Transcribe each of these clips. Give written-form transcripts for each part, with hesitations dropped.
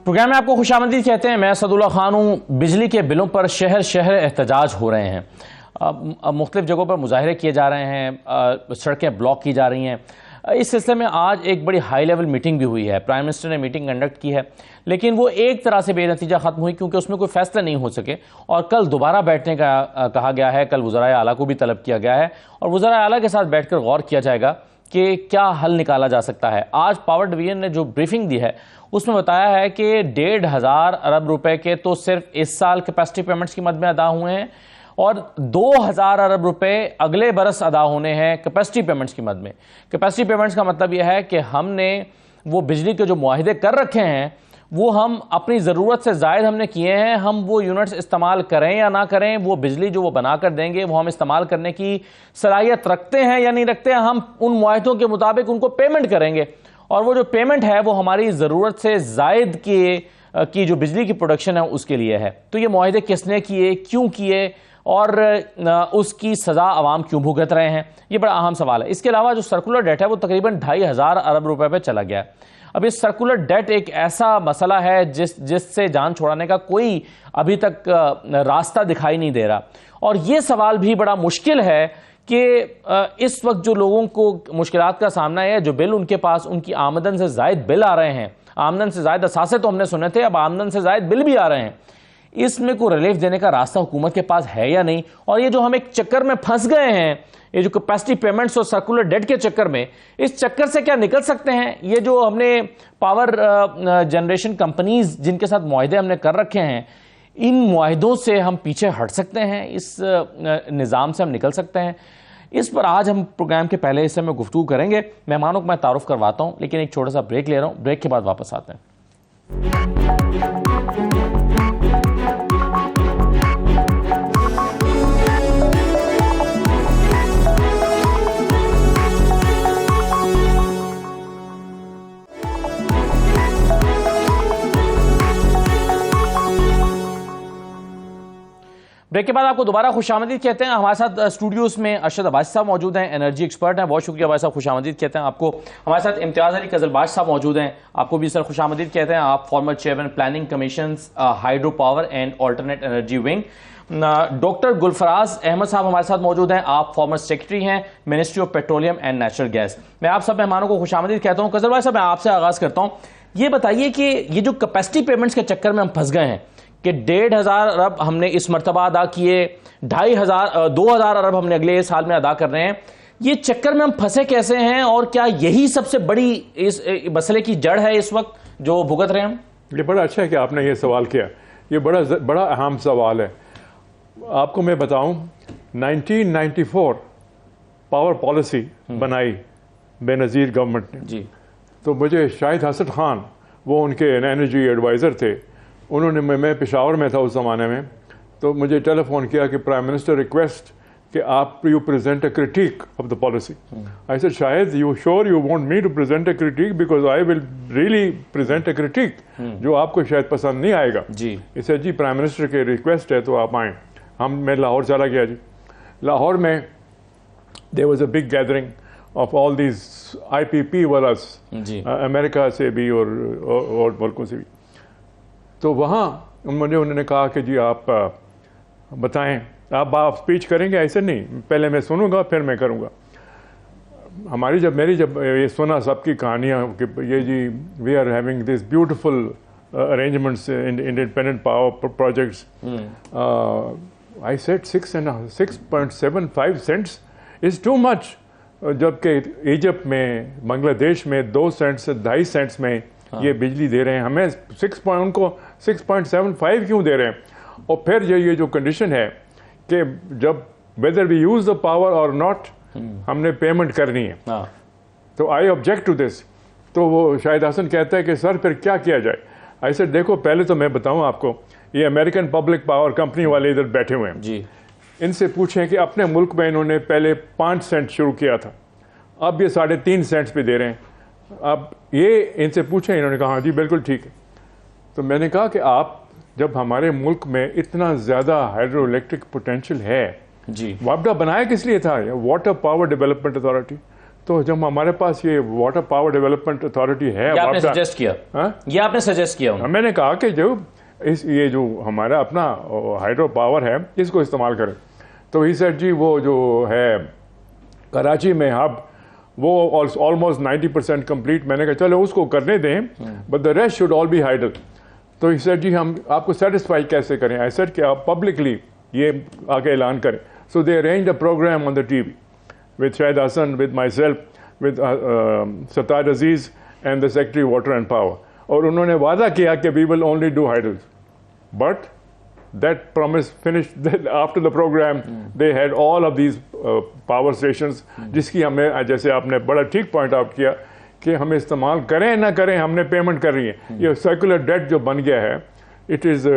Programme میں آپ کو خوش آمدید کہتے ہیں. میں اسداللہ خان ہوں. بجلی کے بلوں پر شہر شہر احتجاج ہو رہے ہیں. مختلف جگہوں پر مظاہرے کیے جا رہے ہیں, سڑکیں بلاک کی جا رہی ہیں. اس سلسلے میں آج ایک بڑی ہائی لیول میٹنگ بھی ہوئی ہے. پرائم منسٹر نے میٹنگ کنڈکٹ کی ہے, لیکن وہ ایک طرح سے بے نتیجہ ختم ہوئی کیونکہ اس میں کوئی فیصلہ نہیں ہو سکے, اور کل دوبارہ بیٹھنے کا کہا گیا ہے. کل وزرائے اعلیٰ کو بھی طلب کیا گیا ہے اور وزرائے اعلیٰ کے ساتھ بیٹھ کر غور کیا جائے گا کہ کیا حل نکالا جا سکتا ہے. آج پاور ڈویژن نے جو بریفنگ دی ہے اس میں بتایا ہے کہ 1,500 ارب روپے کے تو صرف اس سال کیپیسٹی پیمنٹس کی مد میں ادا ہوئے ہیں, اور 2,000 ارب روپے اگلے برس ادا ہونے ہیں کیپیسٹی پیمنٹس کی مد میں. کیپیسٹی پیمنٹس کا مطلب یہ ہے کہ ہم نے وہ بجلی کے جو معاہدے کر رکھے ہیں وہ ہم اپنی ضرورت سے زائد ہم نے کیے ہیں. ہم وہ یونٹس استعمال کریں یا نہ کریں, وہ بجلی جو وہ بنا کر دیں گے وہ ہم استعمال کرنے کی صلاحیت رکھتے ہیں یا نہیں رکھتے ہیں, ہم ان معاہدوں کے مطابق ان کو پیمنٹ کریں گے, اور وہ جو پیمنٹ ہے وہ ہماری ضرورت سے زائد کی جو بجلی کی پروڈکشن ہے اس کے لیے ہے. تو یہ معاہدے کس نے کیے, کیوں کیے, اور اس کی سزا عوام کیوں بھگت رہے ہیں, یہ بڑا اہم سوال ہے. اس کے علاوہ جو سرکولر ڈیٹ ہے وہ تقریباً 2,500 ارب روپے پہ چلا گیا ہے. اب اس سرکولر ڈیٹ ایک ایسا مسئلہ ہے جس سے جان چھوڑانے کا کوئی ابھی تک راستہ دکھائی نہیں دے رہا, اور یہ سوال بھی بڑا مشکل ہے کہ اس وقت جو لوگوں کو مشکلات کا سامنا ہے, جو بل ان کے پاس ان کی آمدن سے زائد بل آ رہے ہیں, آمدن سے زائد اثاثے تو ہم نے سنے تھے, اب آمدن سے زائد بل بھی آ رہے ہیں, اس میں کوئی ریلیف دینے کا راستہ حکومت کے پاس ہے یا نہیں. اور یہ جو ہم ایک چکر میں پھنس گئے ہیں, یہ جو کیپیسٹی پیمنٹس اور سرکولر ڈیٹ کے چکر میں, اس چکر سے کیا نکل سکتے ہیں؟ یہ جو ہم نے پاور جنریشن کمپنیز جن کے ساتھ معاہدے ہم نے کر رکھے ہیں, ان معاہدوں سے ہم پیچھے ہٹ سکتے ہیں, اس نظام سے ہم نکل سکتے ہیں. اس پر آج ہم پروگرام کے پہلے حصے میں گفتگو کریں گے. مہمانوں کو میں تعارف کرواتا ہوں, لیکن ایک چھوٹا سا بریک لے رہا ہوں. بریک کے بعد واپس آتے ہیں. بریک کے بعد آپ کو دوبارہ خوش آمدید کہتے ہیں. ہمارے ساتھ اسٹوڈیوز میں ارشد عباسی صاحب موجود ہیں, انرجی ایکسپرٹ ہیں. بہت شکریہ عباسی صاحب, خوش آمدید کہتے ہیں آپ کو. ہمارے ساتھ امتیاز علی قزلباش صاحب موجود ہیں, آپ کو بھی سر خوش آمدید کہتے ہیں. آپ former chairman planning commissions hydro power and alternate energy wing. Doctor Gulfraz Ahmad صاحب ہمارے ساتھ موجود ہیں, آپ فارمر سیکرٹری ہیں ministry of petroleum and natural gas. میں آپ سب مہمانوں کو خوش آمدید کہتا ہوں. قزلباش صاحب, میں آپ سے آغاز کرتا ہوں. یہ بتائیے کہ یہ جو کیپیسٹی پیمنٹس کے چکر میں ہم پھنس گئے ہیں کہ 1,500 ارب ہم نے اس مرتبہ ادا کیے, 2,000 ارب ہم نے اگلے سال میں ادا کر رہے ہیں, یہ چکر میں ہم پھنسے کیسے ہیں, اور کیا یہی سب سے بڑی اس مسئلے کی جڑ ہے اس وقت جو بھگت رہے ہیں ہم؟ یہ بڑا اچھا ہے کہ آپ نے یہ سوال کیا, یہ بڑا اہم سوال ہے. آپ کو میں بتاؤں, 1994 پاور پالیسی بنائی بے نظیر گورنمنٹ نے جی, تو مجھے شاہد حسن خان, وہ ان کے انرجی ایڈوائزر تھے, انہوں نے, میں پشاور میں تھا اس زمانے میں, تو مجھے ٹیلی فون کیا کہ پرائم منسٹر ریکویسٹ کہ آپ you present a critique of the policy. I said Shahid you sure you want me to present a critique, because I will really present a critique جو آپ کو شاید پسند نہیں آئے گا. اسے جی پرائم منسٹر کی ریکویسٹ ہے تو آپ آئیں. میں لاہور چلا گیا. جی لاہور میں there was a big gathering of all these IPP والاز, امریکہ سے بھی اور ملکوں سے بھی. تو وہاں انہوں نے کہا کہ جی آپ بتائیں, آپ اسپیچ کریں گے؟ ایسے نہیں, پہلے میں سنوں گا پھر میں کروں گا. میری جب یہ سنا سب کی کہانیاں کہ یہ جی we are having this beautiful arrangements independent power projects, I said 6.75 cents is too much, جبکہ ایجپٹ میں, بنگلہ دیش میں 2 سینٹ سے 2.5 سینٹس میں یہ بجلی دے رہے ہیں. ہمیں ان کو 6.75 کیوں دے رہے ہیں؟ اور پھر یہ جو کنڈیشن ہے کہ جب whether we use the power or not ہم نے پیمنٹ کرنی ہے, تو آئی آبجیکٹ ٹو دس. تو وہ شاہد حسن کہتا ہے کہ سر پھر کیا کیا جائے؟ ایسے دیکھو, پہلے تو میں بتاؤں آپ کو, یہ امریکن پبلک پاور کمپنی والے ادھر بیٹھے ہوئے ہیں جی, ان سے پوچھیں کہ اپنے ملک میں انہوں نے پہلے 5 سینٹ شروع کیا تھا, اب یہ 3.5 سینٹس پہ دے رہے ہیں. اب یہ ان سے پوچھیں, انہوں نے کہا ہاں جی بالکل ٹھیک ہے. تو میں نے کہا کہ آپ جب ہمارے ملک میں اتنا زیادہ ہائیڈرو الیکٹرک پوٹینشیل ہے جی, وابڈا بنایا کس لیے تھا؟ Water power development authority. تو جب ہمارے پاس یہ واٹر پاور ڈیولپمنٹ اتھارٹی ہے, یہ آپ نے سجیسٹ کیا, یہ آپ نے سجیسٹ کیا, میں نے کہا کہ جو یہ جو ہمارا اپنا ہائیڈرو پاور ہے اس کو استعمال کریں. تو ہی سیڈ جی وہ جو ہے کراچی میں ہب وہ آلموسٹ 90% کمپلیٹ. میں نے کہا چلو اس کو کرنے دیں, but the rest should all be hydel. تو ہی سیڈ جی ہم آپ کو سیٹسفائی کیسے کریں. آئی سیڈ کہ آپ پبلکلی یہ آگے اعلان کریں. So they arrange a programme on the T V with Shahid Hassan, with myself, with Sattar Aziz and the Secretary Water and Power. اور انہوں نے وعدہ کیا کہ we will only do hydels. But that promise finished after the program. They had all of these power stations جس کی ہمیں, جیسے آپ نے بڑا ٹھیک پوائنٹ آؤٹ کیا کہ ہم استعمال کریں نہ کریں ہم نے پیمنٹ کر رہی ہے. یہ سیکولر ڈیٹ جو بن گیا ہے, it is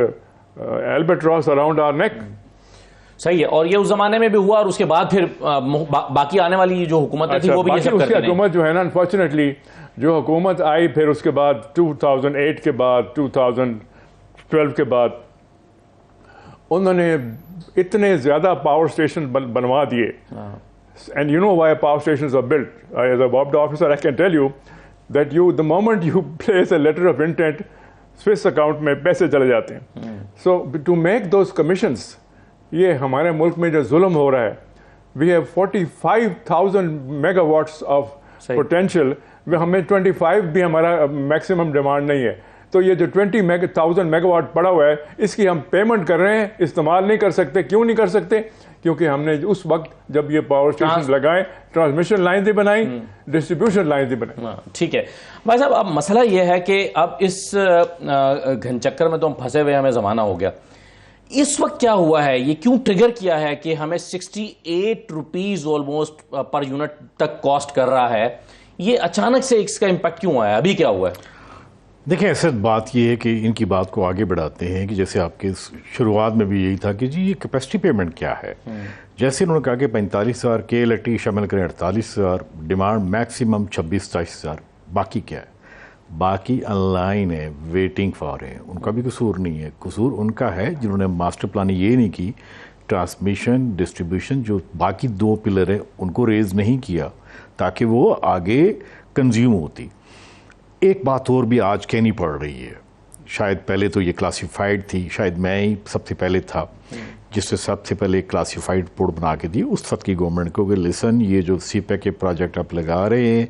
albatross around our neck. صحیح ہے, اور یہ اس زمانے میں بھی ہوا, اور اس کے بعد پھر باقی آنے والی جو حکومتیں تھیں وہ بھی یہ سب کرتی رہیں. حکومت جو ہے نا, انفارچونیٹلی جو حکومت آئی پھر اس کے بعد 2008 کے بعد 2012 کے بعد انہوں نے اتنے زیادہ پاور اسٹیشن بنوا دیے. And you know why power stations are built. As a وابڈا officer I can tell you that you the moment you place a letter of intent Swiss account میں پیسے چلے جاتے ہیں. So to make those commissions, یہ ہمارے ملک میں جو ظلم ہو رہا ہے, we have 45,000 mega what's of potential, ہمیں 25 بھی ہمارا میکسیمم ڈیمانڈ نہیں ہے. تو یہ جو 20,000 میگا واٹ پڑا ہوا ہے اس کی ہم پیمنٹ کر رہے ہیں, استعمال نہیں کر سکتے. کیوں نہیں کر سکتے؟ کیونکہ ہم نے اس وقت جب یہ پاور اسٹیشن لگائے ٹرانسمیشن لائن بھی بنائی, ڈسٹریبیوشن لائن بھی بنائی. ٹھیک ہے بھائی صاحب, اب مسئلہ یہ ہے کہ اب اس گھن چکر میں تو ہم پھنسے ہوئے, ہمیں زمانہ ہو گیا. اس وقت کیا ہوا ہے, یہ کیوں ٹریگر کیا ہے کہ ہمیں 68 روپیز آلموسٹ پر یونٹ تک کاسٹ کر رہا ہے؟ یہ اچانک سے اس کا امپیکٹ کیوں آیا, ابھی کیا ہوا ہے؟ دیکھیں اسد بات یہ ہے کہ ان کی بات کو آگے بڑھاتے ہیں کہ جیسے آپ کے شروعات میں بھی یہی تھا کہ جی یہ کیپیسٹی پیمنٹ کیا ہے. جیسے انہوں نے کہا کہ 45,000 کے الیکٹرک شامل کریں 48,000, ڈیمانڈ میکسیمم 26-27,000, باقی کیا ہے؟ باقی ان لائن ہے, ویٹنگ فار ہے. ان کا بھی قصور نہیں ہے, قصور ان کا ہے جنہوں نے ماسٹر پلاننگ یہ نہیں کی, ٹرانسمیشن ڈسٹریبیوشن جو باقی 2 پلر ہیں ان کو ریز نہیں کیا تاکہ وہ آگے کنزیوم ہوتی. ایک بات اور بھی آج کہنی پڑ رہی ہے, شاید پہلے تو یہ کلاسیفائڈ تھی, شاید میں ہی سب سے پہلے تھا جس نے سب سے پہلے کلاسیفائڈ پورٹ بنا کے دی اس وقت کی گورنمنٹ کو کہ لسن یہ جو سی پیک کے پروجیکٹ آپ لگا رہے ہیں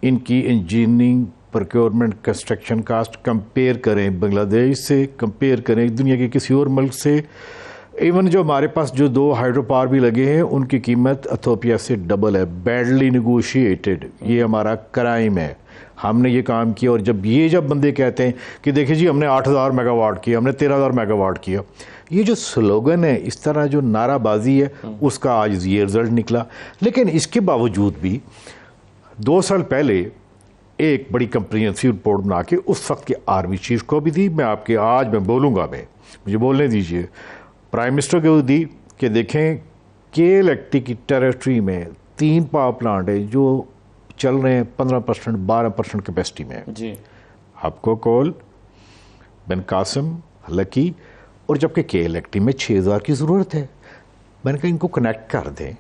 ان کی engineering procurement construction cost compare کریں بنگلہ دیش سے, کمپیئر کریں دنیا کے کسی اور ملک سے. ایون جو ہمارے پاس جو 2 ہائیڈرو پاور بھی لگے ہیں ان کی قیمت ایتھوپیا سے ڈبل ہے. بیڈلی نیگوشیٹڈ, یہ ہمارا کرائم ہے. ہم نے یہ کام کیا, اور جب بندے کہتے ہیں کہ دیکھیں جی ہم نے 8,000 میگا واٹ کیا, ہم نے 13,000 میگا واٹ کیا, یہ جو سلوگن ہے, اس طرح جو نعرہ بازی ہے, اس کا آج یہ رزلٹ نکلا. لیکن اس کے باوجود بھی 2 سال پہلے ایک بڑی کمپریہنسو رپورٹ بنا کے اس وقت کے آرمی چیف کو بھی دی. میں آپ کے آج میں بولوں گا, مجھے بولنے دیجئے, پرائم منسٹر کو دی کہ دیکھیں کے الیکٹرک کی ٹیریٹری میں 3 پاور پلانٹ ہے جو چل رہے ہیں 15%, 12% کیپیسٹی میں. جی آپ کو کول, بن قاسم, لکی, اور جبکہ کے الیکٹرک میں 6,000 کی ضرورت ہے. میں نے کہا ان کو کنیکٹ کر دیں,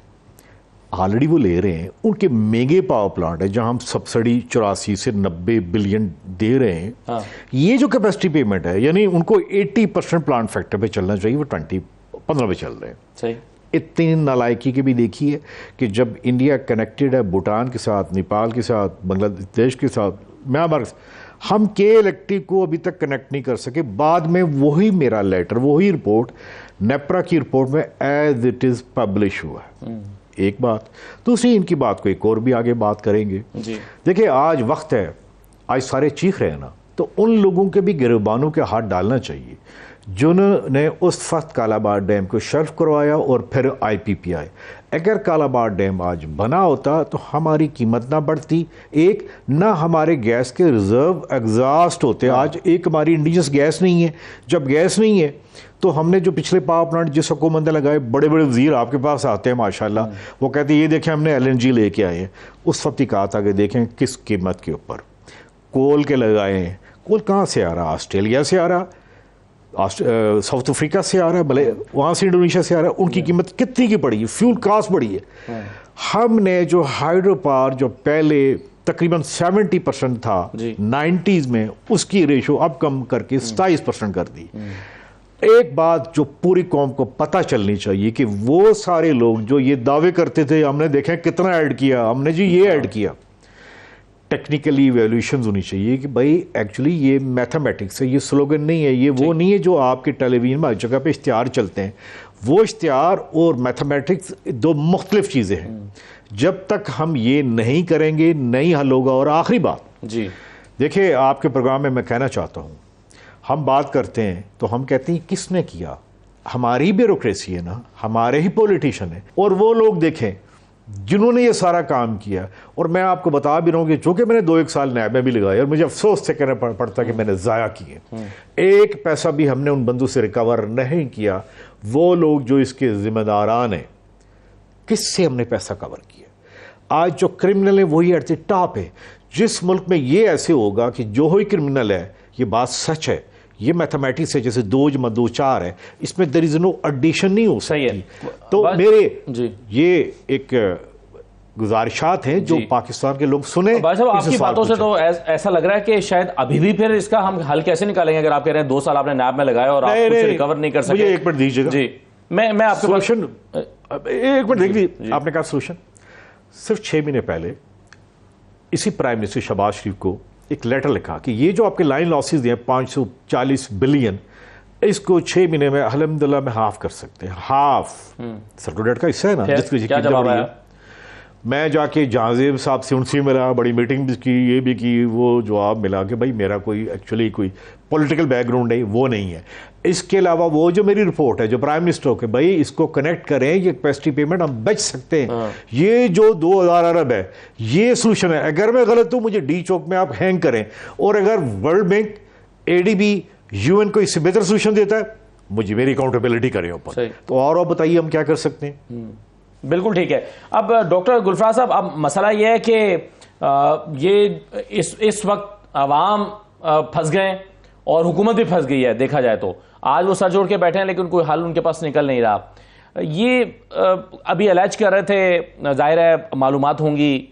آلریڈی وہ لے رہے ہیں. ان کے میگے پاور پلانٹ ہے جہاں ہم سبسڈی 84 سے 90 بلین دے رہے ہیں. یہ جو کیپیسٹی پیمنٹ ہے یعنی ان کو 80% پلانٹ فیکٹر پہ چلنا چاہیے, وہ 15 پہ چل رہے ہیں. صحیح. اتنی نالائکی کے بھی دیکھی ہے کہ جب انڈیا کنیکٹڈ ہے بھوٹان کے ساتھ, نیپال کے ساتھ, بنگلہ دیش کے ساتھ, میانمار, ہم کے الیکٹرک کو ابھی تک کنیکٹ نہیں کر سکے. بعد میں وہی میرا لیٹر, وہی رپورٹ نیپرا کی رپورٹ میں ایز اٹ از پبلش ہوا ہے. ایک بات. دوسری ان کی بات کو ایک اور بھی آگے بات کریں گے. دیکھیں آج وقت ہے, آج سارے چیخ رہے ہیں نا, تو ان لوگوں کے بھی گریبانوں کے ہاتھ ڈالنا چاہیے جنہوں نے اس وقت کالاباغ ڈیم کو شرف کروایا اور پھر آئی پی پی آئی. اگر کالاباغ ڈیم آج بنا ہوتا تو ہماری قیمت نہ بڑھتی, ایک نہ ہمارے گیس کے ریزرو ایگزاسٹ ہوتے. آج ایک ہماری انڈیجس گیس نہیں ہے. جب گیس نہیں ہے تو ہم نے جو پچھلے پاور پلانٹ جس حکومت نے لگائے, بڑے بڑے وزیر آپ کے پاس آتے ہیں ماشاءاللہ, وہ کہتے ہیں یہ دیکھیں ہم نے LNG لے کے آئے ہیں. اس وقت ہی کہا تھا کہ دیکھیں کس قیمت کے اوپر کول کے لگائے ہیں. کول کہاں سے آ رہا؟ آسٹریلیا سے آ رہا. ساؤتھ افریقہ سے آ رہا ہے، بھلے وہاں سے انڈونیشیا سے آ رہا ہے، ان کی قیمت کتنی کی پڑی ہے، فیول کاسٹ بڑی ہے. ہم نے جو ہائیڈرو پاور جو پہلے تقریباً 70% تھا 90s میں، اس کی ریشو اب کم کر کے 27% کر دی. ایک بات جو پوری قوم کو پتہ چلنی چاہیے کہ وہ سارے لوگ جو یہ دعوے کرتے تھے ہم نے دیکھیں کتنا ایڈ کیا، ہم نے جی یہ ایڈ کیا، ٹیکنیکلی ایویلویشنز ہونی چاہیے کہ بھائی ایکچولی یہ میتھمیٹکس ہے، یہ سلوگن نہیں ہے، یہ وہ نہیں ہے جو آپ کے ٹیلی ویژن میں ہر جگہ پہ اشتہار چلتے ہیں. وہ اشتہار اور میتھمیٹکس دو مختلف چیزیں ہیں. جب تک ہم یہ نہیں کریں گے نہیں حل ہوگا. اور آخری بات جی دیکھیں، آپ کے پروگرام میں کہنا چاہتا ہوں، ہم بات کرتے ہیں تو ہم کہتے ہیں کس نے کیا، ہماری بیوروکریسی ہے نا، ہمارے ہی پولیٹیشین ہیں. اور وہ لوگ دیکھیں جنہوں نے یہ سارا کام کیا. اور میں آپ کو بتا بھی رہا ہوں کہ چونکہ میں نے 2-1 سال نیب میں بھی لگایا اور مجھے افسوس سے کہنا پڑتا کہ میں نے ضائع کیے، ایک پیسہ بھی ہم نے ان بندوں سے ریکور نہیں کیا. وہ لوگ جو اس کے ذمہ داران ہیں، کس سے ہم نے پیسہ کور کیا؟ آج جو کرمنل ہیں وہی ایٹ دی ٹاپ ہے. جس ملک میں یہ ایسے ہوگا کہ جو ہی کرمنل ہے، یہ بات سچ ہے، یہ میتھمیٹکس ہے، جیسے 2+2=4 ہے، اس میں there is no addition نہیں ہو سکتی. تو میرے یہ ایک گزارشات ہیں جو پاکستان کے لوگ سنیں. بھائی صاحب آپ کی باتوں سے تو ایسا لگ رہا ہے کہ شاید ابھی بھی پھر اس کا ہم حل کیسے نکالیں گے، اگر آپ کہہ رہے ہیں 2 سال آپ نے نیب میں لگایا اور آپ کچھ ریکور نہیں کر سکے. مجھے 1 منٹ دیجیے گا. جی میں آپ کے سولوشن 1 منٹ دیکھ لیجیے. آپ نے کہا سولوشن. صرف 6 مہینے پہلے اسی پرائم منسٹر شہباز شریف کو ایک لیٹر لکھا کہ یہ جو آپ کے لائن لاسز ہیں 540 بلین، اس کو 6 مہینے میں الحمدللہ میں ہاف کر سکتے ہیں. ہاف سرکل ڈیٹ کا حصہ ہے نا، جس کی کیا جواب آیا؟ میں جا کے جہانزیب صاحب سے ان سے ملا، بڑی میٹنگ بھی کی، یہ بھی کی. وہ جواب ملا کہ بھائی میرا کوئی ایکچولی کوئی پولیٹیکل بیک گراؤنڈ نہیں، وہ نہیں ہے. اس کے علاوہ وہ جو میری رپورٹ ہے جو پرائم منسٹر کہ بھائی اس کو کنیکٹ کریں، یہ کیپیسٹی پیمنٹ ہم بچ سکتے ہیں. یہ جو 2000 ارب ہے یہ سولوشن ہے. اگر میں غلط ہوں مجھے ڈی چوک میں آپ ہینگ کریں، اور اگر ورلڈ بینک، ADB، UN کو اس سے بہتر سولوشن دیتا ہے مجھے میری اکاؤنٹیبلٹی کریں اوپر. تو اور بتائیے ہم کیا کر سکتے ہیں. بالکل ٹھیک ہے. اب ڈاکٹر گلفراز صاحب، اب مسئلہ یہ ہے کہ یہ اس وقت عوام پھنس گئے اور حکومت بھی پھنس گئی ہے. دیکھا جائے تو آج وہ سر جوڑ کے بیٹھے ہیں لیکن کوئی حل ان کے پاس نکل نہیں رہا. یہ ابھی الائج کر رہے تھے، ظاہر ہے معلومات ہوں گی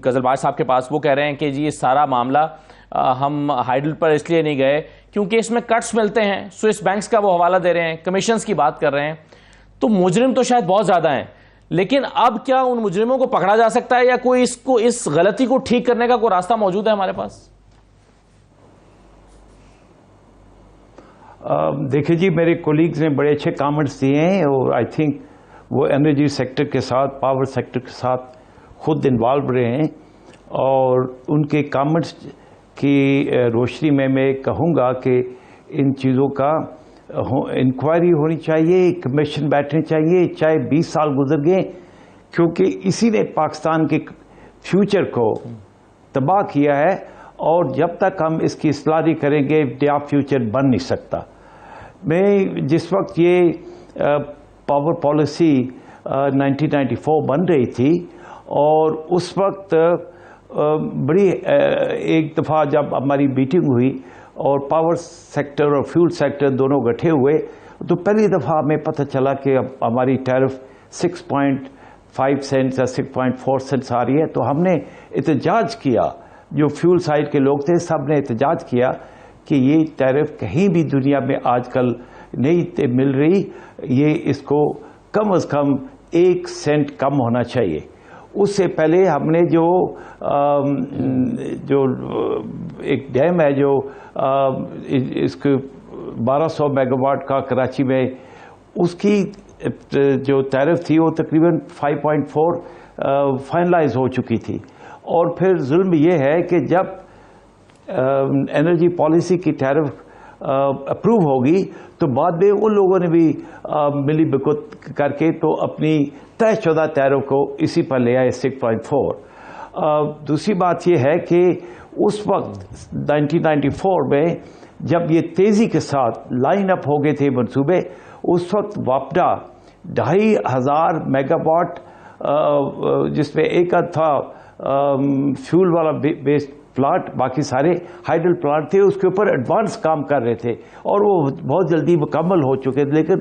قزلباش صاحب کے پاس، وہ کہہ رہے ہیں کہ جی یہ سارا معاملہ ہم ہائیڈل پر اس لیے نہیں گئے کیونکہ اس میں کٹس ملتے ہیں. سوئس بینکس کا وہ حوالہ دے رہے ہیں، کمیشنز کی بات کر رہے ہیں. تو مجرم تو شاید بہت زیادہ ہیں، لیکن اب کیا ان مجرموں کو پکڑا جا سکتا ہے یا کوئی اس غلطی کو ٹھیک کرنے کا کوئی راستہ موجود ہے ہمارے پاس؟ دیکھیں جی، میرے کولیگز نے بڑے اچھے کامنٹس دیے ہیں اور آئی تھنک وہ انرجی سیکٹر کے ساتھ، پاور سیکٹر کے ساتھ خود انوالو رہے ہیں. اور ان کے کامنٹس کی روشنی میں کہوں گا کہ ان چیزوں کا انکوائری ہونی چاہیے، کمیشن بیٹھنے چاہیے، چاہے 20 سال گزر گئے، کیونکہ اسی نے پاکستان کے فیوچر کو تباہ کیا ہے. اور جب تک ہم اس کی اصلاح نہیں کریں گے نیا فیوچر بن نہیں سکتا. میں جس وقت یہ پاور پالیسی 1994 بن رہی تھی اور اس وقت بڑی ایک دفعہ جب ہماری میٹنگ ہوئی اور پاور سیکٹر اور فیول سیکٹر دونوں گٹھے ہوئے تو پہلی دفعہ ہمیں پتہ چلا کہ اب ہماری ٹیرف 6.5 سینٹس یا 6.4 سینٹس آ رہی ہے. تو ہم نے احتجاج کیا، جو فیول سائڈ کے لوگ تھے سب نے احتجاج کیا کہ یہ ٹیرف کہیں بھی دنیا میں آج کل نہیں مل رہی، یہ اس کو کم از کم 1 سینٹ کم ہونا چاہیے. اس سے پہلے ہم نے جو ایک ڈیم ہے جو اس کے 1200 میگا واٹ کا کراچی میں، اس کی جو ٹیرف تھی وہ تقریباً 5.4 فائنلائز ہو چکی تھی. اور پھر ظلم یہ ہے کہ جب انرجی پالیسی کی ٹیرف اپروو ہوگی تو بعد میں ان لوگوں نے بھی ملی بکت کر کے تو اپنی طے شدہ ٹیرف کو اسی پر لے آئے 6.4. دوسری بات یہ ہے کہ اس وقت 1994 میں جب یہ تیزی کے ساتھ لائن اپ ہو گئے تھے منصوبے، اس وقت واپڈا 2500 میگا واٹ جس میں ایک تھا فیول والا بیس پلانٹ باقی سارے ہائیڈل پلانٹ تھے اس کے اوپر ایڈوانس کام کر رہے تھے اور وہ بہت جلدی مکمل ہو چکے تھے، لیکن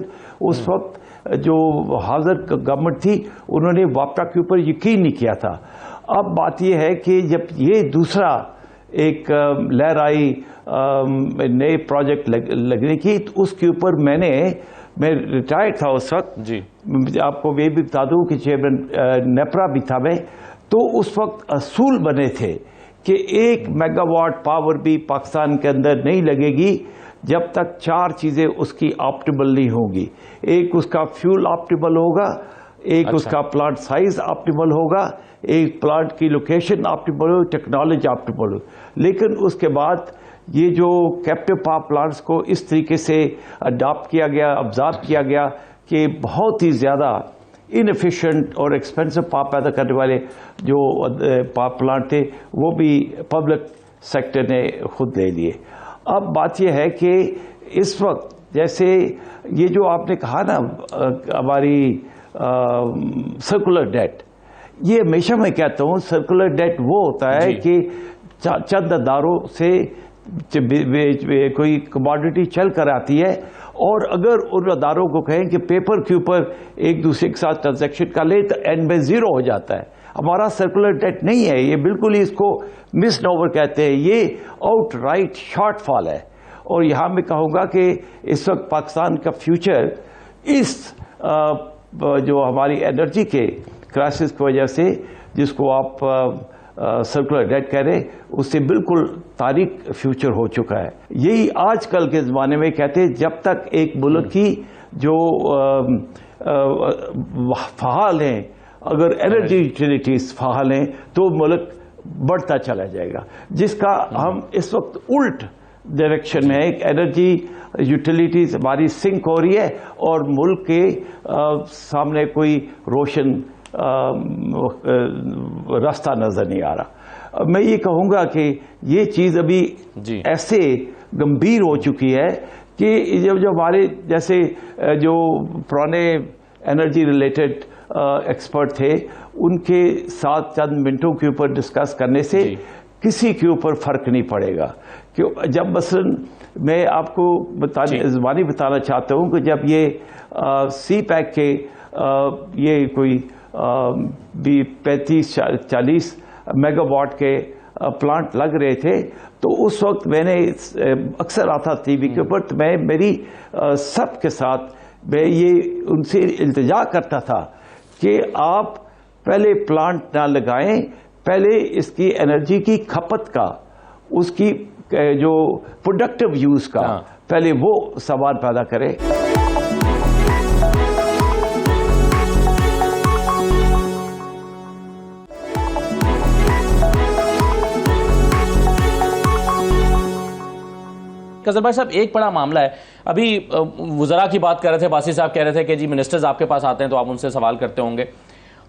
اس وقت جو حاضر گورنمنٹ تھی انہوں نے واپٹا کے اوپر یقین نہیں کیا تھا۔ اب بات یہ ہے کہ جب یہ دوسرا ایک لہر آئی نئے پروجیکٹ لگنے کی، تو اس کے اوپر میں ریٹائرڈ تھا اس وقت، جی آپ کو یہ بھی بتا دوں کہ چیئرمین نیپرا بھی تھا میں، تو اس وقت اصول بنے تھے کہ 1 میگا واٹ پاور بھی پاکستان کے اندر نہیں لگے گی جب تک 4 چیزیں اس کی آپٹیمل نہیں ہوں گی۔ ایک اس کا فیول آپٹیمل ہوگا، ایک اس کا پلانٹ سائز آپٹیمل ہوگا، ایک پلانٹ کی لوکیشن آپٹیمل ہو، ٹیکنالوجی آپٹیمل ہو۔ لیکن اس کے بعد یہ جو کیپٹیو پاور پلانٹس کو اس طریقے سے اڈاپٹ کیا گیا، ابزارو کیا گیا کہ بہت ہی زیادہ انفیشینٹ اور ایکسپینسو پاور پیدا کرنے والے جو پاور پلانٹ تھے وہ بھی پبلک سیکٹر نے خود لے لیے۔ اب بات یہ ہے کہ اس وقت جیسے یہ جو آپ نے کہا نا ہماری سرکولر ڈیٹ، یہ ہمیشہ میں کہتا ہوں سرکولر ڈیٹ وہ ہوتا ہے کہ چند اداروں سے کوئی کموڈٹی چل کر آتی ہے، اور اگر ان اداروں کو کہیں کہ پیپر کے اوپر ایک دوسرے کے ساتھ ٹرانزیکشن کر لے تو اینڈ میں 0 ہو جاتا ہے۔ ہمارا سرکولر ڈیٹ نہیں ہے، یہ بالکل ہی اس کو مس نوور کہتے ہیں، یہ آؤٹ رائٹ شارٹ فال ہے۔ اور یہاں میں کہوں گا کہ اس وقت پاکستان کا فیوچر اس جو ہماری انرجی کے کرائسس کی وجہ سے، جس کو آپ سرکولر ڈیٹ کہہ رہے، اس سے بالکل تاریک فیوچر ہو چکا ہے۔ یہی آج کل کے زمانے میں کہتے ہیں جب تک ایک ملک کی جو فعال ہیں، اگر انرجی یوٹیلیٹیز فعال ہیں تو ملک بڑھتا چلا جائے گا، جس کا ہم اس وقت الٹ ڈائریکشن میں ایک انرجی یوٹیلیٹیز ہماری سنک ہو رہی ہے اور ملک کے سامنے کوئی روشن راستہ نظر نہیں آ رہا۔ میں یہ کہوں گا کہ یہ چیز ابھی ایسے گمبھیر ہو چکی ہے کہ جو ہمارے جیسے جو پرانے انرجی ریلیٹڈ ایکسپرٹ تھے ان کے ساتھ چند منٹوں کے اوپر ڈسکس کرنے سے کسی کے اوپر فرق نہیں پڑے گا۔ کہ جب مثلا میں آپ کو زبانی بتانا چاہتا ہوں کہ جب یہ سی پیک کے یہ کوئی 35-40 میگا واٹ کے پلانٹ لگ رہے تھے، تو اس وقت میں نے اکثر آتا ٹی وی کے اوپر، تو میں میری سب کے ساتھ میں یہ ان سے التجا کرتا تھا کہ آپ پہلے پلانٹ نہ لگائیں، پہلے اس کی انرجی کی کھپت کا، اس کی جو پروڈکٹیو یوز کا پہلے وہ سوال پیدا کرے۔ قاسم بھائی صاحب، ایک بڑا معاملہ ہے، ابھی وزراء کی بات کر رہے تھے، باسی صاحب کہہ رہے تھے کہ جی منسٹرز آپ کے پاس آتے ہیں تو آپ ان سے سوال کرتے ہوں گے۔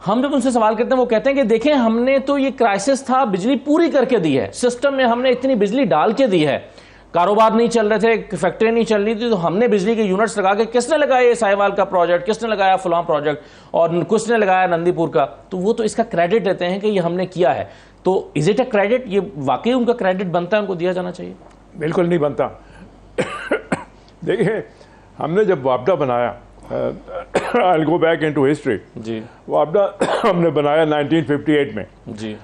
ہم جب ان سے سوال کرتے ہیں وہ کہتے ہیں کہ دیکھیں ہم نے تو یہ کرائسس تھا، بجلی پوری کر کے دی ہے، سسٹم میں ہم نے اتنی بجلی ڈال کے دی ہے، کاروبار نہیں چل رہے تھے، فیکٹری نہیں چل رہی تھی، تو ہم نے بجلی کے یونٹس لگا کے، کس نے لگایا یہ سائیوال کا پروجیکٹ، کس نے لگایا فلاں پروجیکٹ، اور کس نے لگایا نندی پور کا، تو وہ تو اس کا کریڈٹ دیتے ہیں کہ یہ ہم نے کیا ہے۔ تو از اٹ اے کریڈٹ؟ یہ واقعی ان کا کریڈٹ بنتا ہے، ان کو دیا جانا چاہیے؟ بالکل نہیں بنتا۔ دیکھیں ہم نے جب وابڈا بنایا، I'll go back into history، جی وابڈا ہم نے بنایا 1958 میں، جی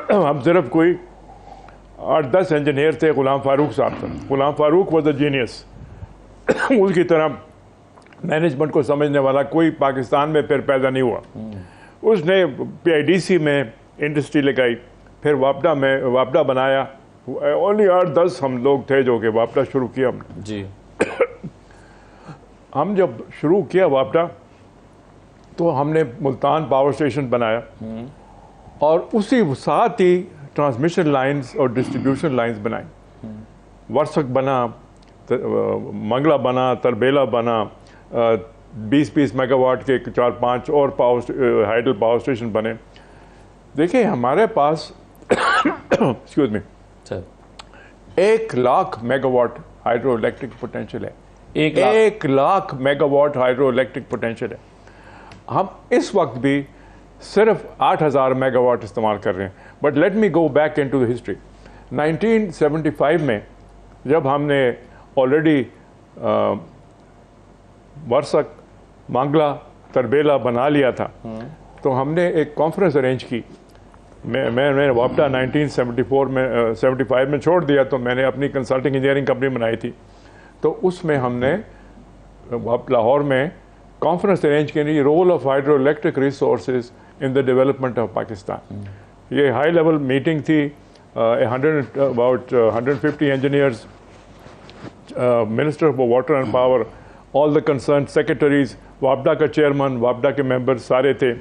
ہم صرف کوئی 8-10 انجینئر تھے، غلام فاروق صاحب تھے، غلام فاروق واز اے جینیس، اس کی طرح مینجمنٹ کو سمجھنے والا کوئی پاکستان میں پھر پیدا نہیں ہوا۔ اس نے PIDC میں انڈسٹری لگائی، پھر وابڈا بنایا، اونلی 8-10 ہم لوگ تھے جو کہ وابڈا شروع کیا ہم نے۔ جی ہم جب شروع کیا وابڈا تو ہم نے ملتان پاور اسٹیشن بنایا، اور اسی ساتھ ہی ٹرانسمیشن لائنز اور ڈسٹریبیوشن لائنز بنائی۔ ورسک بنا، منگلا بنا، تربیلا بنا، 20 میگا واٹ کے 4-5 اور ہائیڈل پاور اسٹیشن بنے۔ دیکھیں ہمارے پاس excuse me 1 lakh megawatt hydroelectric potential ہے، 1 lakh megawatt hydroelectric potential ہے۔ ہم اس وقت بھی صرف 8,000 میگا واٹ استعمال کر رہے ہیں۔ But let me go back into the history. 1975 میں جب ہم نے آلریڈی ورسک مانگلا تربیلا بنا لیا تھا تو ہم نے ایک کانفرنس ارینج کی. میں وابڈا 1974 میں 75 میں چھوڑ دیا تو میں نے اپنی کنسلٹنگ انجینئرنگ کمپنی بنائی تھی. تو اس میں ہم نے لاہور میں کانفرنس ارینج کی role of hydro electric resources in the development of Pakistan. یہ ہائی لیول میٹنگ تھی. about 150 engineers, Minister for Water and Power, all the concerned secretaries, وابڈا کا چیئرمین, وابڈا کے ممبر سارے تھے.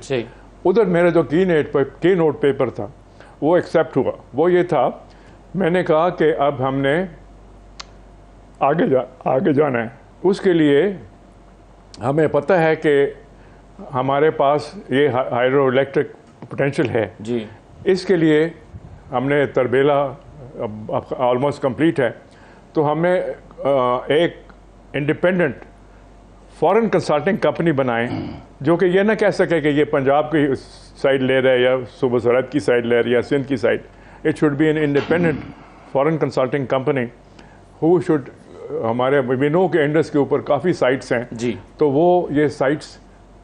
ادھر میرا جو کی نوٹ پیپر تھا وہ ایکسیپٹ ہوا. وہ یہ تھا, میں نے کہا کہ اب ہم نے آگے جانا ہے. اس کے لیے ہمیں پتہ ہے کہ ہمارے پاس یہ ہائیڈرو الیکٹرک پوٹینشیل ہے. اس کے لیے ہم نے تربیلا آلموسٹ کمپلیٹ ہے, تو ہمیں ایک انڈیپینڈنٹ فارن کنسلٹنگ کمپنی بنائیں جو کہ یہ نہ کہہ سکے کہ یہ پنجاب کی سائڈ لے رہا ہے یا صوبہ سرحد کی سائڈ لے رہا ہے یا سندھ کی side. It should be an independent foreign consulting company ہو شوڈ. ہمارے وی نو کہ انڈس کے اوپر کافی سائٹس ہیں, تو وہ یہ سائٹس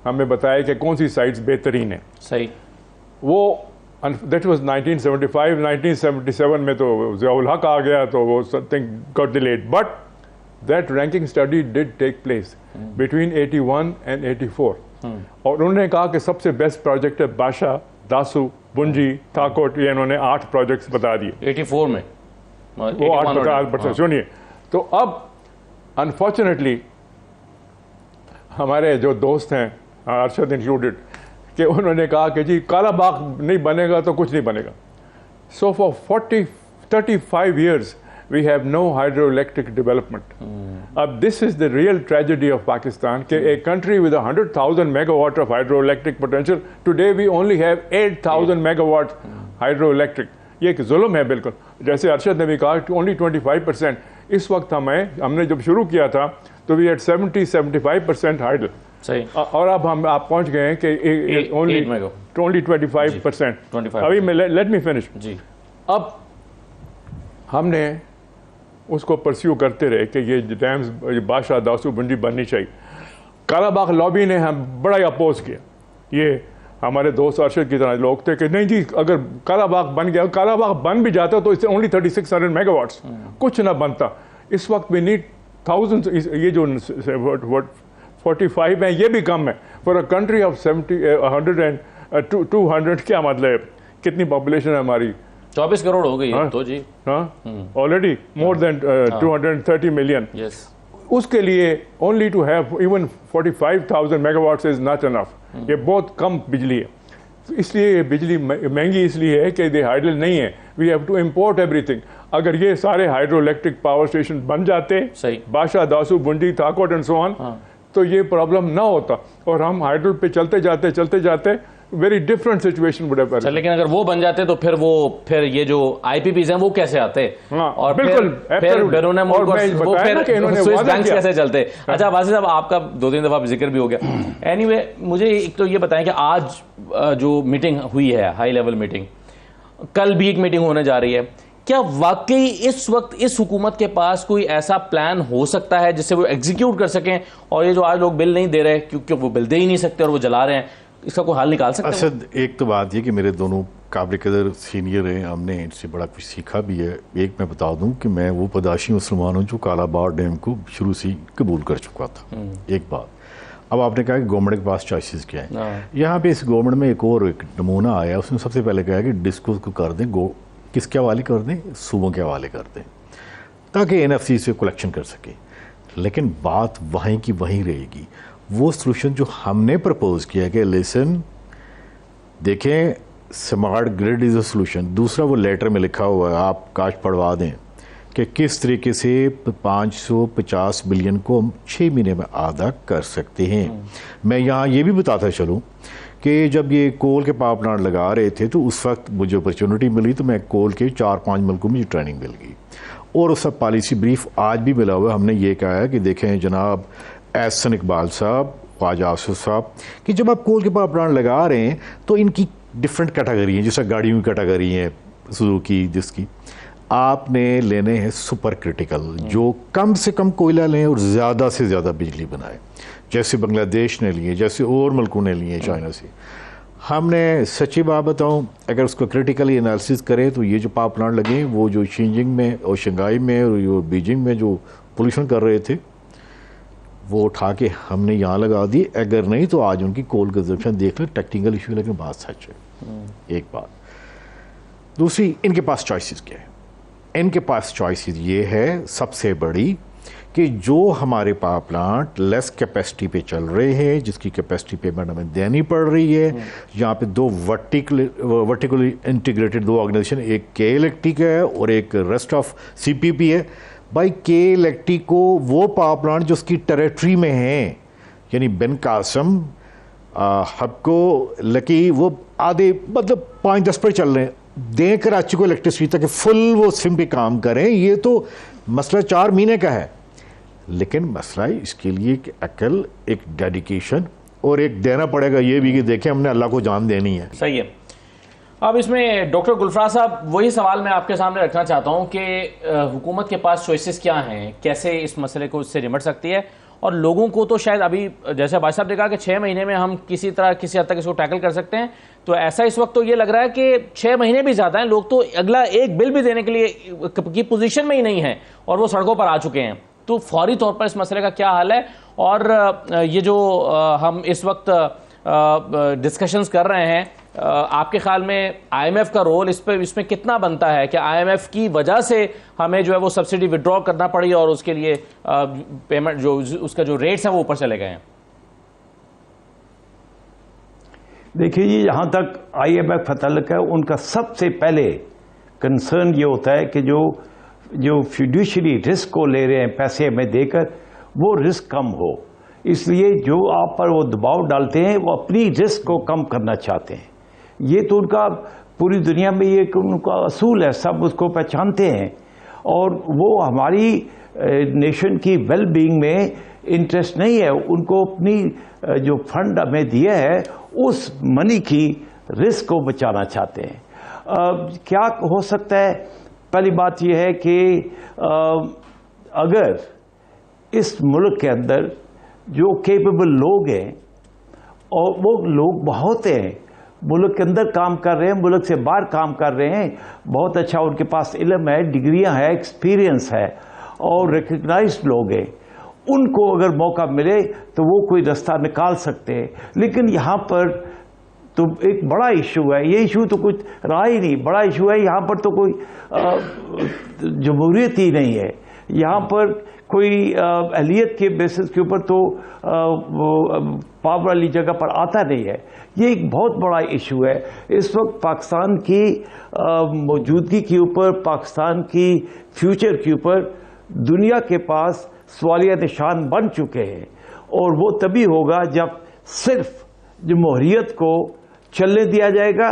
ہمیں بتایا کہ کون سی سائٹس بہترین ہیں. صحیح. وہ دیٹ واز 1975. 1977 میں تو ضیاء الحق آ گیا تو وہ some thing got delayed, but that ranking study did take place between 81 and 84. اور انہوں نے کہا کہ سب سے بیسٹ پروجیکٹ ہے باشا, داسو, بنجی, تھاکوٹ. یہ انہوں نے 8 پروجیکٹس بتا دیے 84 میں. وہ 8 سنیے. تو اب انفارچونیٹلی ہمارے جو دوست ہیں, ارشد انکلوڈیڈ, کہ انہوں نے کہا کہ جی کالا باغ نہیں بنے گا تو کچھ نہیں بنے گا. سو for 35 years we have no hydroelectric development. This is the real tragedy of Pakistan, کہ a country with 100,000 megawatt of hydroelectric potential, today we only have 8,000 megawatt hydroelectric. یہ ایک ظلم ہے بالکل. جیسے ارشد نے بھی کہا only 25%. اس وقت ہم نے جب شروع کیا تھا تو we had 70-75% hydro. صحیح. اور اب آپ پہنچ گئے ہیں کہ only 25%. ابھی میں let me finish. جی. اب ہم نے اس کو پرسیو کرتے رہے کہ یہ ڈیمز بادشاہ داسو بنجی بننی چاہیے. کالا باغ لابی نے ہم بڑا ہی اپوز کیا. یہ ہمارے دوست ارشد کی طرح لوگ تھے کہ نہیں جی اگر کالا باغ بن گیا, کالا باغ بن بھی جاتا تو اس سے اونلی 3600 میگا واٹس, کچھ نہ بنتا. اس وقت بھی نیڈ تھاؤزنڈ. یہ جو 45 ہیں یہ بھی کم ہے فار اے کنٹری آف 200. کیا مطلب کتنی پاپولیشن ہے ہماری؟ 24 کروڑ ہو گئی تو جی. آلریڈی مور دین 230 ملین. اس کے لیے only to have even 45,000 mega watts is not enough. یہ بہت کم بجلی ہے. اس لیے یہ بجلی مہنگی اس لیے ہے کہ یہ ہائیڈل نہیں ہے. وی ہیو ٹو امپورٹ ایوری تھنگ. اگر یہ سارے ہائیڈرو الیکٹرک پاور اسٹیشن بن جاتے, بادشاہ داسو بنڈی تھاکوٹ اینڈ سو آن, تو یہ پرابلم نہ ہوتا اور ہم ہائیڈرو پہ چلتے جاتے very different situation would have. لیکن اگر وہ بن جاتے تو پھر یہ جو آئی پی پیز ہیں وہ کیسے آتے, اور پھر بیرون ملک وہ پھر سوئس بینکس کیسے چلتے. اچھا واضح صاحب, آپ کا 2-3 دفعہ ذکر بھی ہو گیا. اینی وے مجھے ایک تو یہ بتائیں کہ آج جو میٹنگ ہوئی ہے, ہائی لیول میٹنگ, کل بھی ایک میٹنگ ہونے جا رہی ہے, کیا واقعی اس وقت اس حکومت کے پاس کوئی ایسا پلان ہو سکتا ہے جس سے وہ ایگزیکیوٹ کر سکیں, اور یہ جو آج لوگ بل نہیں دے رہے کیونکہ وہ بل دے ہی نہیں سکتے اور وہ جلا رہے ہیں, اس کا کوئی حل نکال سکتے ہیں؟ اسد, ایک تو بات یہ کہ میرے دونوں قابل قدر سینئر ہیں, ہم نے ان سے بڑا کچھ سیکھا بھی ہے. ایک میں بتا دوں کہ میں وہ پداشی مسلمان ہوں جو کالا باغ ڈیم کو شروع سے قبول کر چکا تھا. ایک بات. اب آپ نے کہا کہ گورنمنٹ کے پاس چوائسیز کیا ہیں. یہاں پہ اس گورنمنٹ میں ایک نمونہ آیا, اس نے سب سے پہلے کہا کہ ڈسکو کو کر دیں, کس کے حوالے کر دیں, صوبوں کے حوالے کر دیں, تاکہ NFC سے کلیکشن کر سکے. لیکن بات وہیں کی وہیں رہے گی. وہ سلوشن جو ہم نے پرپوز کیا کہ لیسن دیکھیں smart grid is a solution. دوسرا وہ لیٹر میں لکھا ہوا ہے, آپ کاش پڑھوا دیں کہ کس طریقے سے 550 بلین کو ہم 6 مہینے میں آدھا کر سکتے ہیں. میں یہاں یہ بھی بتاتا چلوں کہ جب یہ کول کے پاور پلانٹ لگا رہے تھے تو اس وقت مجھے اپرچونٹی ملی تو میں کول کے 4-5 ملکوں میں ٹریننگ مل گئی, اور اس کا پالیسی بریف آج بھی ملا ہوا ہے. ہم نے یہ کہا ہے کہ دیکھیں جناب احسن اقبال صاحب, خواجہ آصف صاحب, کہ جب آپ کول کے پاور پلانٹ لگا رہے ہیں تو ان کی ڈفرینٹ کیٹیگری ہیں, جیسا گاڑیوں کی کیٹیگری ہیں سوزوکی جس کی. آپ نے لینے ہیں سپر کرٹیکل جو کم سے کم کوئلہ لیں اور زیادہ سے زیادہ بجلی بنائیں، جیسے بنگلہ دیش نے لیے، جیسے اور ملکوں نے لیے چائنا سے. ہم نے سچی بات بتاؤں اگر اس کو کرٹیکلی انالیسس کریں تو یہ جو پاور پلانٹ لگے وہ جو شینجنگ میں اور شنگھائی میں اور جو بیجنگ میں جو پولوشن کر رہے تھے وہ اٹھا کے ہم نے یہاں لگا دی. اگر نہیں تو آج ان کی کول کنزمپشن دیکھ لیں، ٹیکنیکل ایشو لیکن بات سچ ہے. ایک بات. دوسری، ان کے پاس چوائسز کیا ہے؟ ان کے پاس چوائسز یہ ہے سب سے بڑی کہ جو ہمارے پاور پلانٹ لیس کیپیسٹی پہ چل رہے ہیں، جس کی کیپیسٹی پیمنٹ ہمیں دینی پڑ رہی ہے، یہاں پہ دو ورٹیکلی انٹیگریٹڈ دو آرگنائزیشن، ایک کے الیکٹرک ہے اور ایک ریسٹ آف سی پی پی ہے. بھائی کے الیکٹرک کو وہ پاور پلانٹ جو اس کی ٹریٹری میں ہیں، یعنی بن قاسم، ہبکو، لکی، وہ آدھے مطلب 5-10 پر چل رہے ہیں، دیں کراچی کو الیکٹرسٹی تک فل وہ سم پہ کام کریں. یہ تو مسئلہ 4 مہینے کا ہے، لیکن مسئلہ اس کے لیے ایک عقل، ایک ڈیڈیکیشن اور ایک دینا پڑے گا یہ بھی کہ دیکھیں ہم نے اللہ کو جان دینی ہے. صحیح ہے. اب اس میں ڈاکٹر گلفراز صاحب وہی سوال میں آپ کے سامنے رکھنا چاہتا ہوں کہ حکومت کے پاس چوائسز کیا ہیں، کیسے اس مسئلے کو اس سے نمٹ سکتی ہے، اور لوگوں کو تو شاید ابھی جیسے بھائی صاحب نے کہا کہ 6 مہینے میں ہم کسی طرح کسی حد تک اس کو ٹیکل کر سکتے ہیں، تو ایسا اس وقت تو یہ لگ رہا ہے کہ 6 مہینے بھی زیادہ ہیں، لوگ تو اگلا ایک بل بھی دینے کے لیے کی پوزیشن میں ہی نہیں ہیں اور وہ سڑکوں پر آ چکے ہیں. تو فوری طور پر اس مسئلے کا کیا حل ہے، اور یہ جو ہم اس وقت ڈسکشنز کر رہے ہیں، آپ کے خیال میں آئی ایم ایف کا رول اس میں کتنا بنتا ہے کہ آئی ایم ایف کی وجہ سے ہمیں جو ہے وہ سبسڈی وڈرا کرنا پڑی اور اس کے لیے پیمنٹ جو اس کا جو ریٹس ہیں وہ اوپر چلے گئے ہیں؟ دیکھیے جی، جہاں تک آئی ایم ایف کا تعلق ہے، ان کا سب سے پہلے کنسرن یہ ہوتا ہے کہ جو فیڈیوشری رسک کو لے رہے ہیں پیسے ہمیں دے کر، وہ رسک کم ہو. اس لیے جو آپ پر وہ دباؤ ڈالتے ہیں وہ اپنی رسک کو کم کرنا چاہتے ہیں. یہ تو ان کا پوری دنیا میں یہ ان کا اصول ہے، سب اس کو پہچانتے ہیں، اور وہ ہماری نیشن کی ویل بینگ میں انٹرسٹ نہیں ہے. ان کو اپنی جو فنڈ ہمیں دیا ہے اس منی کی رسک کو بچانا چاہتے ہیں. کیا ہو سکتا ہے؟ پہلی بات یہ ہے کہ اگر اس ملک کے اندر جو کیپیبل لوگ ہیں، اور وہ لوگ بہت ہیں، ملک کے اندر کام کر رہے ہیں، ملک سے باہر کام کر رہے ہیں، بہت اچھا ان کے پاس علم ہے، ڈگریاں ہیں، ایکسپیرینس ہے، اور ریکگنائزڈ لوگ ہیں، ان کو اگر موقع ملے تو وہ کوئی رستہ نکال سکتے ہیں. لیکن یہاں پر تو ایک بڑا ایشو ہے، یہ ایشو تو کچھ رہا ہی نہیں. بڑا ایشو ہے یہاں پر تو کوئی جمہوریت ہی نہیں ہے. یہاں پر کوئی اہلیت کے بیسس کے اوپر تو پاور والی جگہ پر آتا نہیں ہے. یہ ایک بہت بڑا ایشو ہے. اس وقت پاکستان کی موجودگی کے اوپر، پاکستان کی فیوچر کے اوپر دنیا کے پاس سوالیہ نشان بن چکے ہیں، اور وہ تبھی ہوگا جب صرف جمہوریت کو چلنے دیا جائے گا.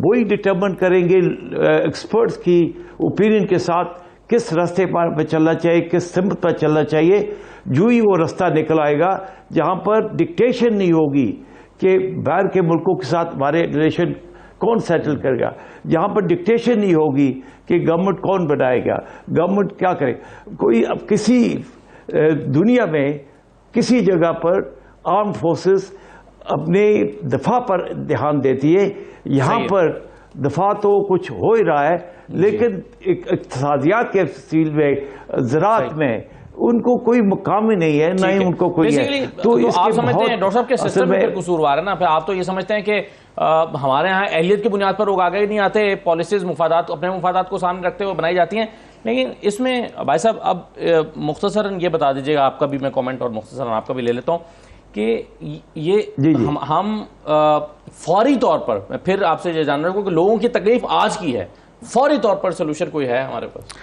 وہی ڈٹرمن کریں گے ایکسپرٹس کی اوپینین کے ساتھ کس راستے پر چلنا چاہیے، کس سمت پر چلنا چاہیے. جو ہی وہ راستہ نکل آئے گا جہاں پر ڈکٹیشن نہیں ہوگی کہ باہر کے ملکوں کے ساتھ ہمارے ریلیشن کون سیٹل کرے گا، جہاں پر ڈکٹیشن نہیں ہوگی کہ گورنمنٹ کون بنائے گا، گورنمنٹ کیا کرے. کوئی اب کسی دنیا میں کسی جگہ پر آرمڈ فورسز اپنے دفاع پر دھیان دیتی ہے. یہاں پر دفاع تو کچھ ہو ہی رہا ہے، لیکن اقتصادیات کے فیلڈ میں، زراعت میں ان کو کوئی مقام ہی نہیں ہے، نہ ہی ان کو کوئی ہے. تو آپ سمجھتے ہیں ڈاکٹر صاحب کے سسٹم میں قصوروار ہے نا؟ پھر آپ تو یہ سمجھتے ہیں کہ ہمارے ہاں اہلیت کی بنیاد پر لوگ آگے نہیں آتے، پالیسیز مفادات، اپنے مفادات کو سامنے رکھتے ہوئے بنائی جاتی ہیں. لیکن اس میں بھائی صاحب اب مختصراً یہ بتا دیجیے گا، آپ کا بھی میں کامنٹ اور مختصراً آپ کا بھی لے لیتا ہوں کہ یہ ہم فوری طور پر، میں پھر آپ سے یہ جان رہا ہوں کہ لوگوں کی تکلیف آج کی ہے، فوری طور پر سلوشن کوئی ہے ہمارے پاس؟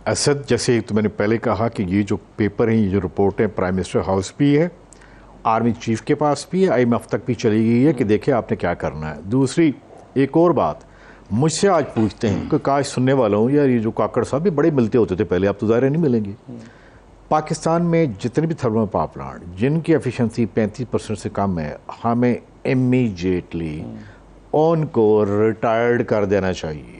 اسد، جیسے تو میں نے پہلے کہا کہ یہ جو پیپر ہیں، یہ جو رپورٹ ہے، پرائم منسٹر ہاؤس بھی ہے، آرمی چیف کے پاس بھی ہے، آئی ایم ایف تک بھی چلی گئی ہے کہ دیکھیں آپ نے کیا کرنا ہے. دوسری ایک اور بات مجھ سے آج پوچھتے ہیں کہ کاش سننے والا ہوں، یار یہ جو کاکڑ صاحب بھی بڑے ملتے ہوتے تھے پہلے، اب تو ظاہر نہیں ملیں گے. پاکستان میں جتنے بھی تھرمل پاور پلانٹ جن کی ایفیشنسی 35% سے کم ہے، ہمیں امیجیٹلی ان کو ریٹائرڈ کر دینا چاہیے.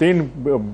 3